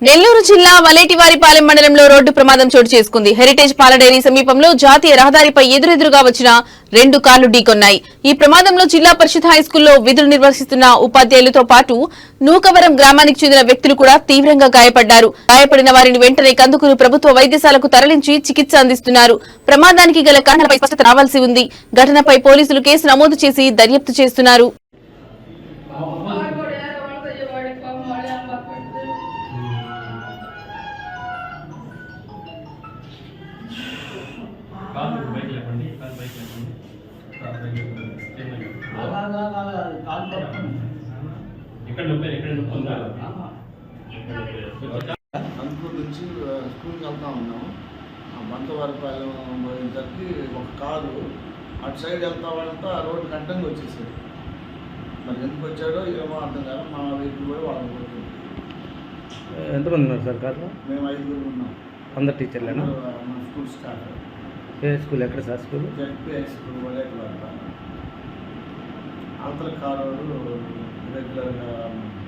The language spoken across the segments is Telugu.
నెల్లూరు జిల్లా వలేటివారిపాలెం మండలంలో రోడ్డు ప్రమాదం చోటు చేసుకుంది. హెరిటేజ్ పాల డైరీ సమీపంలో జాతీయ రహదారిపై ఎదురెదురుగా వచ్చిన 2 కార్లు ఢీకొన్నాయి. ఈ ప్రమాదంలో జిల్లా పరిషత్ హైస్కూల్లో విధులు నిర్వహిస్తున్న ఉపాధ్యాయులతో పాటు నూకవరం గ్రామానికి చెందిన వ్యక్తులు కూడా తీవ్రంగా గాయపడ్డారు. గాయపడిన వారిని వెంటనే కందుకూరు ప్రభుత్వ వైద్యశాలకు తరలించి చికిత్స అందిస్తున్నారు. ప్రమాదానికి గల కారణాలపై స్పష్టత రావాల్సి ఉంది. ఘటనపై పోలీసులు కేసు నమోదు చేసి దర్యాప్తు చేస్తున్నారు. కందుకూరు నుంచి స్కూల్కి వెళ్తా ఉన్నాము. బంతవారిపాలెం పోయేసరికి ఒక కారు అటు సైడ్ వెళ్తా వాళ్ళంతా రోడ్డు కట్టంగా వచ్చేసాడు. మరి ఎందుకు వచ్చాడో ఏమో అర్థం కాదు. మా వెహికల్ కూడా వాళ్ళని కొట్టింది. ఎంతమంది ఉన్నారు సార్ కార్లో? మేము 5 ఉన్నాం. అందరు టీచర్లేనా? మన స్కూల్ స్టార్ట్. ఏ స్కూల్? ఎక్కడ సార్ స్కూల్? జెడ్పీఐ స్కూల్ వలేటివారిపాలెం. అవతల కారు రెగ్యులర్గా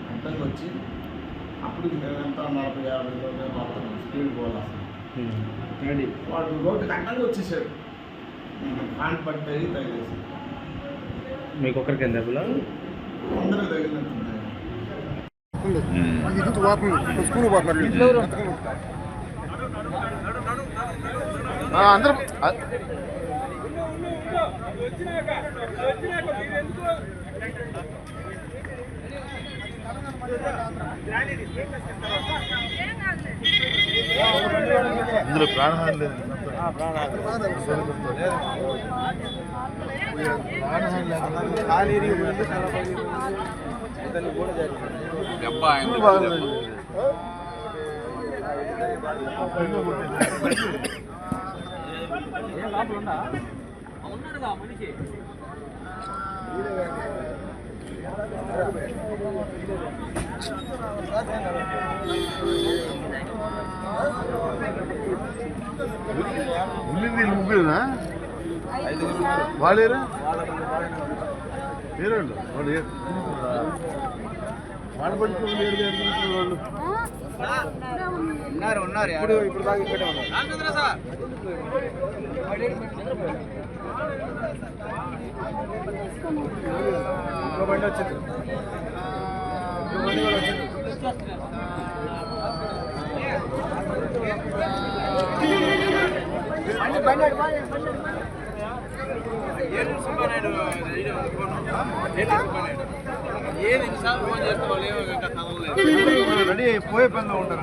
కట్టంగా వచ్చి అప్పుడు మేమంతా 40-50 కిలోమీటర్లు స్పీడ్ పోవాలి. అసలు వాడు రోడ్డు కట్టంగా వచ్చేసాడు. కాన్ పట్టి తగిలేసి మీకు ఒకరికి ఎంత అందరూ తగిలినట్టుంది. అందరూ ఇందులో ప్రాణహాని లేదు. ముగ్గురునా? వాళ్ళేరా వేరేళ్ళు వాళ్ళు వాడబడుతున్న వాళ్ళు ఉన్నారు. ఇప్పుడు దాకా ఇక్కడే ఉన్నారు. బండి వచ్చింది. రెడీ పోయే పనిలో ఉంటారు.